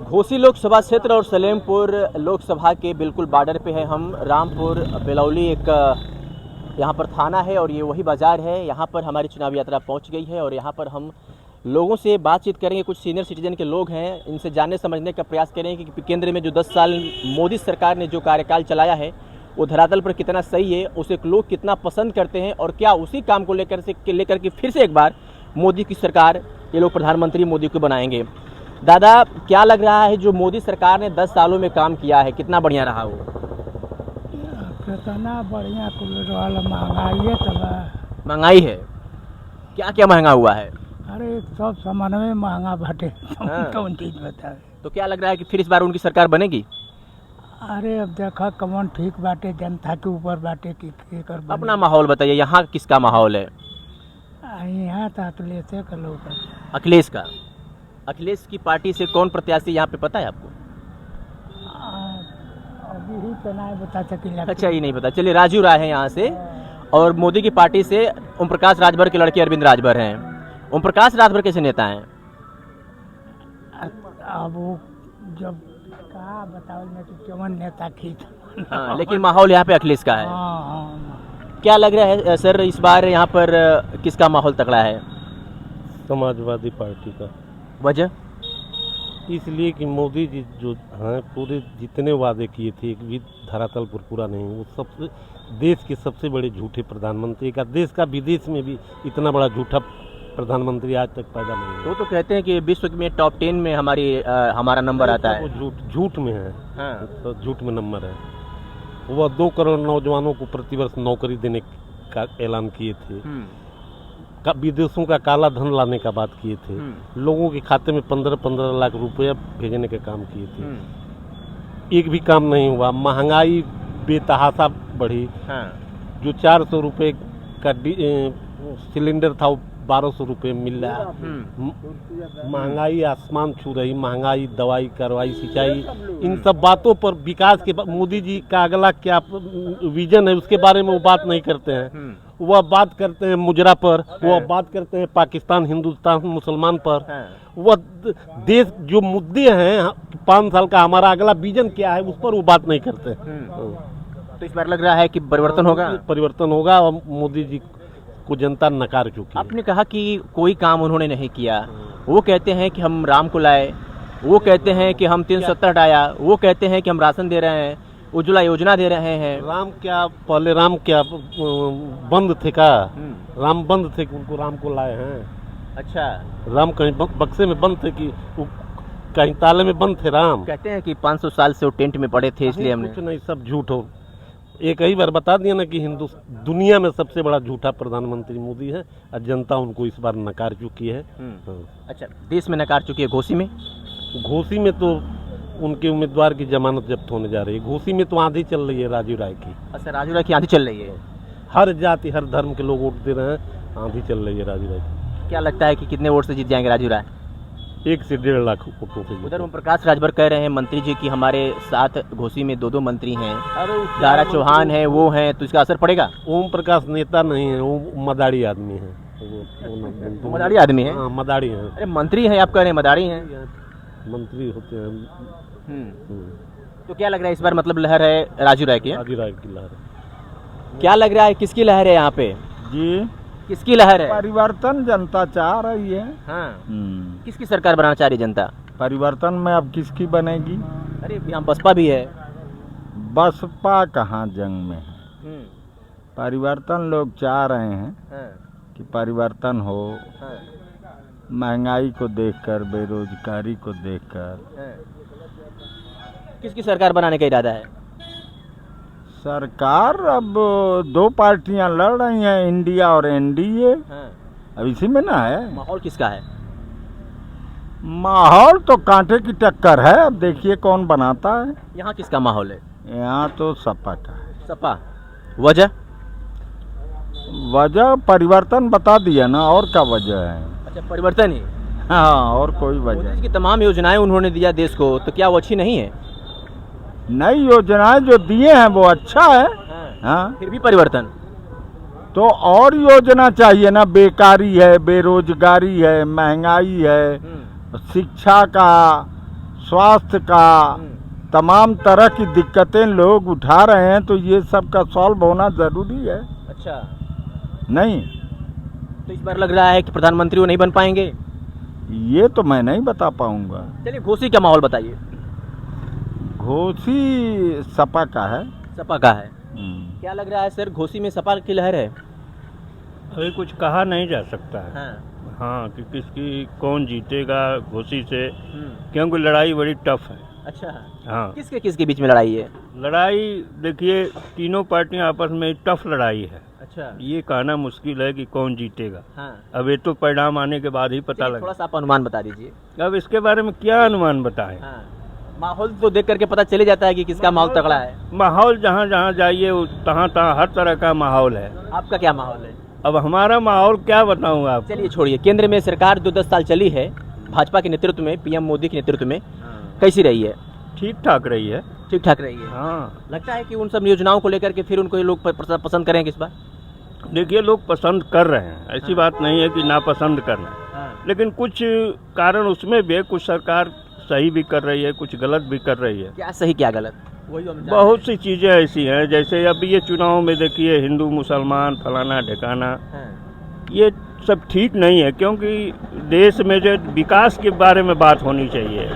घोसी लोकसभा क्षेत्र और सलेमपुर लोकसभा के बिल्कुल बॉर्डर पे है हम। रामपुर बेलौली एक यहाँ पर थाना है और ये वही बाज़ार है। यहाँ पर हमारी चुनावी यात्रा पहुँच गई है और यहाँ पर हम लोगों से बातचीत करेंगे। कुछ सीनियर सिटीजन के लोग हैं, इनसे जानने समझने का प्रयास करेंगे कि केंद्र में जो 10 साल मोदी सरकार ने जो कार्यकाल चलाया है वो धरातल पर कितना सही है, उसे लोग कितना पसंद करते हैं और क्या उसी काम को लेकर के फिर से एक बार मोदी की सरकार, ये लोग प्रधानमंत्री मोदी को बनाएंगे। दादा, क्या लग रहा है जो मोदी सरकार ने 10 सालों में काम किया है, कितना बढ़िया रहा वो? कितना बढ़िया वाला महंगाई है तब। महंगाई है? क्या क्या महंगा हुआ है? अरे सब सामान में महंगा बाटे। कौन चीज बताए? तो क्या लग रहा है कि फिर इस बार उनकी सरकार बनेगी? अरे अब देखा कौन ठीक बाटे, जनता के ऊपर बाटे कि अपना माहौल बताइए, यहाँ किसका माहौल है? यहाँ तो अखिलेश का लोग। अखिलेश का? अखिलेश की पार्टी से कौन प्रत्याशी यहाँ पे पता है आपको? अभी ही तो नहीं बता सके। अच्छा, ये नहीं पता। चलिए, राजू राय है यहाँ से और मोदी की पार्टी से ओम प्रकाश राजभर के लड़के अरविंद राजभर हैं। ओम प्रकाश राजभर कैसे नेता हैं? अब वो जब कहा बताओ ना कि केवल नेता खींच। हाँ, लेकिन माहौल यहाँ पे अखिलेश का है। क्या लग रहा है सर, इस बार यहाँ पर किसका माहौल तगड़ा है? समाजवादी पार्टी का। वजह? इसलिए कि मोदी जी जो हैं पूरे जितने वादे किए थे एक भी धरातल पर पूरा नहीं। वो सबसे देश के सबसे बड़े झूठे प्रधानमंत्री का, देश का विदेश में भी इतना बड़ा झूठा प्रधानमंत्री आज तक पैदा नहीं हुआ। वो तो कहते हैं कि विश्व में टॉप 10 में हमारा नंबर आता है। वो झूठ में है। हाँ। तो झूठ में नंबर है। वह 2 करोड़ नौजवानों को प्रतिवर्ष नौकरी देने का ऐलान किए थे। विदेशों का काला धन लाने का बात किए थे। लोगों के खाते में 15-15 लाख रुपया भेजने का काम किए थे। एक भी काम नहीं हुआ। महंगाई बेतहाशा बढ़ी। हाँ। जो 400 रुपये का सिलेंडर था वो 1200 रुपये मिल रहा है। महंगाई आसमान छू रही। महंगाई, दवाई, कार्रवाई, सिंचाई, इन सब बातों पर विकास के मोदी जी का अगला क्या विजन है उसके बारे में वो बात नहीं करते हैं। वह बात करते हैं मुजरा पर, वह बात करते हैं पाकिस्तान, हिंदुस्तान, मुसलमान पर। वह देश जो मुद्दे हैं 5 साल का हमारा अगला विजन क्या है उस पर वो बात नहीं करते। तो इस बार लग रहा है कि परिवर्तन होगा? परिवर्तन होगा और मोदी जी को जनता नकार चुकी है। आपने कहा कि कोई काम उन्होंने नहीं किया। वो कहते हैं कि हम राम को लाए, वो कहते हैं कि हम 370 हटाया, वो कहते हैं कि हम राशन दे रहे हैं, उज्ज्वला योजना दे रहे हैं। राम क्या, पहले राम क्या बंद थे का? राम बंद थे कि उनको राम को लाए हैं? अच्छा, राम कहीं बक्से में बंद थे कि कहीं ताले में बंद थे? राम कहते हैं कि 500 साल से वो टेंट में पड़े थे, इसलिए हमने। कुछ नहीं, सब झूठ हो। एक ही बार बता दिया ना कि दुनिया में सबसे बड़ा झूठा प्रधानमंत्री मोदी है और जनता उनको इस बार नकार चुकी है। अच्छा, देश में नकार चुकी है। घोसी में? घोसी में तो उनके उम्मीदवार की जमानत जब्त होने जा रही है। घोसी में तो आंधी चल रही है राजू राय की। अच्छा, राजू राय की आंधी चल रही है। हर जाति हर धर्म के लोग वोट दे रहे हैं। आंधी चल रही है राजू राय की। क्या लगता है कि कितने वोट से जीत जाएंगे राजू राय? 1 से 1.5 लाख वोटों से। उधर ओम प्रकाश राजभर कह रहे हैं मंत्री जी की हमारे साथ घोसी में 2 मंत्री हैं। दारा चौहान है, वो हैं, तो इसका असर पड़ेगा? ओम प्रकाश नेता नहीं है, वो मदारी आदमी है। वो मदारी आदमी है? हाँ, मदारी है। अरे मंत्री हैं, आप कह रहे हैं मदारी हैं? मंत्री होते हैं। तो क्या लग रहा है इस बार मतलब लहर है राजू राय की? राजू राय की लहर है। क्या लग रहा है किसकी लहर है यहाँ पे? जी, किसकी लहर है? परिवर्तन जनता चाह रही है। हाँ। किसकी सरकार बनाना चाह रही जनता? परिवर्तन में अब किसकी बनेगी? अरे यहाँ बसपा भी है। बसपा कहाँ जंग में है? परिवर्तन लोग चाह रहे हैं कि परिवर्तन हो। महंगाई को देखकर, बेरोजगारी को देखकर। किसकी सरकार बनाने का इरादा है? सरकार अब 2 पार्टियां लड़ रही हैं, इंडिया और एनडीए। अब इसी में ना है। माहौल किसका है? माहौल तो कांटे की टक्कर है। अब देखिए कौन बनाता है। यहाँ किसका माहौल है? यहाँ तो सपा का है। सपा? वजह? वजह परिवर्तन बता दिया ना, और क्या वजह है? अच्छा, परिवर्तन ही? हाँ, और कोई वजह नहीं। तमाम योजनाएं उन्होंने दिया देश को, तो क्या वो अच्छी नहीं है? नई योजनाएं जो दिए हैं वो अच्छा है। हाँ। फिर भी परिवर्तन तो और योजना चाहिए ना। बेकारी है, बेरोजगारी है, महंगाई है, शिक्षा का, स्वास्थ्य का, तमाम तरह की दिक्कतें लोग उठा रहे हैं, तो ये सब का सॉल्व होना जरूरी है। अच्छा, नहीं, तो इस बार लग रहा है कि प्रधानमंत्री वो नहीं बन पाएंगे। ये तो मैं नहीं बता पाऊंगा। चलिए, घोसी का माहौल बताइए। घोसी सपा का है। सपा का है। क्या लग रहा है सर, घोसी में सपा की लहर है? अभी कुछ कहा नहीं जा सकता है। हाँ। हाँ, कि किसकी कौन जीतेगा घोसी से, क्योंकि लड़ाई बड़ी टफ है। अच्छा, हाँ, किसके बीच में लड़ाई है? लड़ाई देखिए, तीनों पार्टियां आपस में टफ लड़ाई है। अच्छा, ये कहना मुश्किल है कि कौन जीतेगा। हाँ। अब ये तो परिणाम आने के बाद ही पता थोड़ा लगेगा। सा आप अनुमान बता दीजिए। अब इसके बारे में क्या अनुमान बताएं। हाँ। माहौल तो देख करके पता चले जाता है कि किसका माहौल तगड़ा है। माहौल जहाँ जहाँ जाइए तहाँ तहाँ हर तरह का माहौल है। आपका क्या माहौल है? अब हमारा माहौल क्या बताऊँ आप। चलिए छोड़िए, केंद्र में सरकार जो 10 साल चली है भाजपा के नेतृत्व में, पीएम मोदी के नेतृत्व में, कैसी रही है? ठीक ठाक रही है। ठीक ठाक रही है। हाँ, लगता है कि उन सब योजनाओं को लेकर के फिर उनको ये लोग पसंद करेंगे इस बार? देखिए, लोग पसंद कर रहे हैं, ऐसी बात नहीं है कि नापसंद कर रहे हैं, लेकिन कुछ कारण उसमें भी है। कुछ सरकार सही भी कर रही है, कुछ गलत भी कर रही है। क्या सही क्या गलत? वही हम बहुत सी चीजें ऐसी हैं, जैसे अभी ये चुनाव में देखिए हिंदू मुसलमान फलाना ढिकाना, ये सब ठीक नहीं है, क्योंकि देश में जो विकास के बारे में बात होनी चाहिए।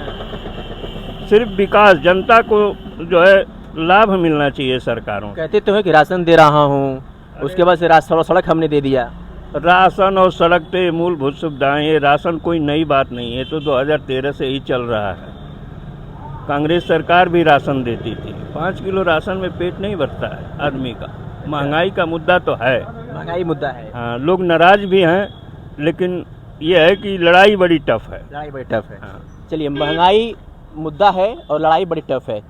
सिर्फ विकास, जनता को जो है लाभ मिलना चाहिए सरकारों। कहते तो है कि राशन दे रहा हूँ, उसके बाद से सड़क हमने दे दिया। राशन और सड़क पे मूलभूत सुविधाएं, ये राशन कोई नई बात नहीं है, तो 2013 से ही चल रहा है। कांग्रेस सरकार भी राशन देती थी। 5 किलो राशन में पेट नहीं भरता है आदमी का। महंगाई का मुद्दा तो है, महंगाई मुद्दा है। हाँ, लोग नाराज भी हैं, लेकिन ये है कि लड़ाई बड़ी टफ है। लड़ाई बड़ी टफ है। हाँ। चलिए, महंगाई मुद्दा है और लड़ाई बड़ी टफ है।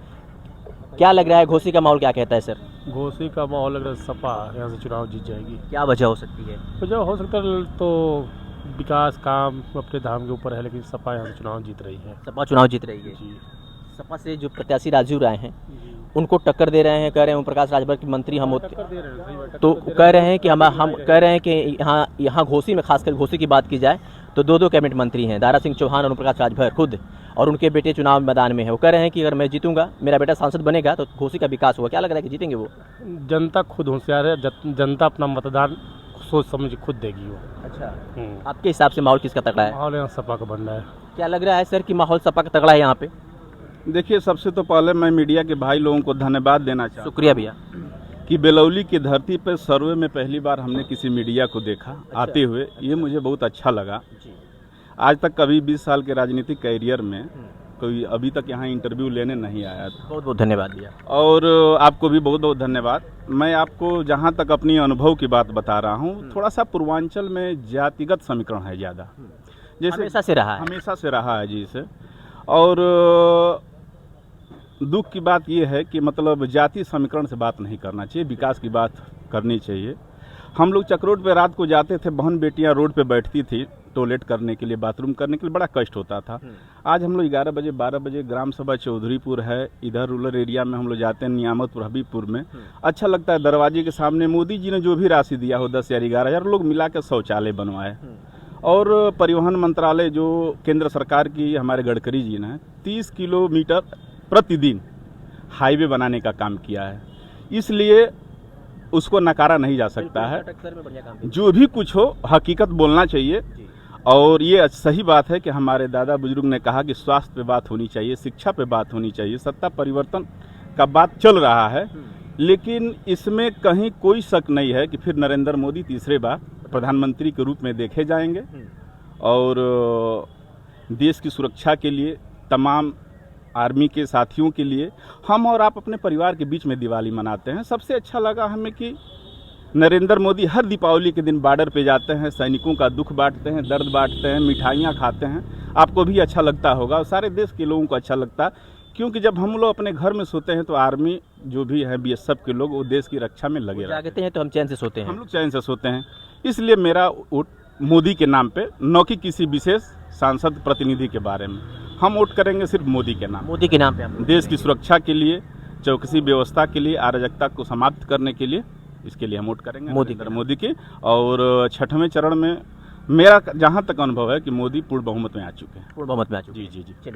क्या लग रहा है, घोसी का माहौल क्या कहता है सर? घोसी का माहौल लग रहा है सपा यहाँ से चुनाव जीत जाएगी। क्या वजह हो सकती है? तो जो हो सकता है तो विकास काम अपने धाम के ऊपर है, लेकिन सपा यहाँ से चुनाव जीत रही है। सपा चुनाव जीत रही है। जी। सपा से जो प्रत्याशी राजू राय हैं, उनको टक्कर दे रहे हैं, कह रहे हैं ओम प्रकाश राजभर के मंत्री हम होते, तो कह रहे हैं कि हम कह रहे हैं कि यहाँ घोसी में, खासकर घोसी की बात की जाए तो 2 कैबिनेट मंत्री हैं, दारा सिंह चौहान और ओम प्रकाश राजभर खुद, और उनके बेटे चुनाव मैदान में है। वो कह रहे हैं कि अगर मैं जीतूंगा, मेरा बेटा सांसद बनेगा, तो घोसी का विकास होगा। क्या लग रहा है कि जीतेंगे वो? जनता खुद होशियार है, जनता अपना मतदान सोच समझ खुद देगी वो। अच्छा, आपके हिसाब से माहौल किसका तगड़ा है? माहौल यहाँ सपा का बन रहा है। क्या लग रहा है सर कि माहौल सपा का तगड़ा है यहाँ पे? देखिए, सबसे तो पहले मैं मीडिया के भाई लोगों को धन्यवाद देना चाहता हूँ। शुक्रिया भैया। कि बेलौली की धरती पर सर्वे में पहली बार हमने किसी मीडिया को देखा आते हुए, ये मुझे बहुत अच्छा लगा। आज तक कभी 20 साल के राजनीतिक कैरियर में कोई अभी तक यहाँ इंटरव्यू लेने नहीं आया था। बहुत बहुत धन्यवाद भैया। और आपको भी बहुत बहुत धन्यवाद। मैं आपको जहाँ तक अपनी अनुभव की बात बता रहा हूँ, थोड़ा सा पूर्वांचल में जातिगत समीकरण है ज़्यादा, जैसे हमेशा से रहा है। हमेशा से रहा है जी से। और दुख की बात यह है कि मतलब जाति समीकरण से बात नहीं करना चाहिए, विकास की बात करनी चाहिए। हम लोग चक्रोड पे रात को जाते थे, बहन बेटियां रोड पे बैठती थी टॉयलेट करने के लिए, बाथरूम करने के लिए, बड़ा कष्ट होता था। आज हम लोग 11 बजे 12 बजे ग्राम सभा चौधरीपुर है, इधर रूरल एरिया में हम लोग जाते हैं, नियामतपुर हबीबपुर में, अच्छा लगता है। दरवाजे के सामने मोदी जी ने जो भी राशि दिया हो 10 या 11 लोग मिला के शौचालय बनवाए। और परिवहन मंत्रालय जो केंद्र सरकार की हमारे गडकरी जी ने 30 किलोमीटर प्रतिदिन हाईवे बनाने का काम किया है, इसलिए उसको नकारा नहीं जा सकता है। जो भी कुछ हो हकीकत बोलना चाहिए। और ये सही बात है कि हमारे दादा बुजुर्ग ने कहा कि स्वास्थ्य पे बात होनी चाहिए, शिक्षा पे बात होनी चाहिए, सत्ता परिवर्तन का बात चल रहा है, लेकिन इसमें कहीं कोई शक नहीं है कि फिर नरेंद्र मोदी तीसरे बार प्रधानमंत्री के रूप में देखे जाएंगे। और देश की सुरक्षा के लिए, तमाम आर्मी के साथियों के लिए, हम और आप अपने परिवार के बीच में दिवाली मनाते हैं। सबसे अच्छा लगा हमें कि नरेंद्र मोदी हर दीपावली के दिन बॉर्डर पे जाते हैं, सैनिकों का दुख बांटते हैं, दर्द बांटते हैं, मिठाइयाँ खाते हैं। आपको भी अच्छा लगता होगा और सारे देश के लोगों को अच्छा लगता है, क्योंकि जब हम लोग अपने घर में सोते हैं तो आर्मी जो भी है, BSF के लोग, वो देश की रक्षा में लगे रहते हैं, तो हम चैन से सोते हैं। हम लोग चैन से सोते हैं। इसलिए मेरा वोट मोदी के नाम पे, न कि किसी विशेष सांसद प्रतिनिधि के बारे में। हम वोट करेंगे सिर्फ मोदी के नाम, मोदी के नाम पे। हम देश की सुरक्षा के लिए, चौकसी व्यवस्था के लिए, अराजकता को समाप्त करने के लिए, इसके लिए हम वोट करेंगे मोदी के। और 6वें चरण में मेरा जहाँ तक अनुभव है कि मोदी पूर्ण बहुमत में आ चुके हैं। पूर्ण बहुमत में आ चुके जी जी जी।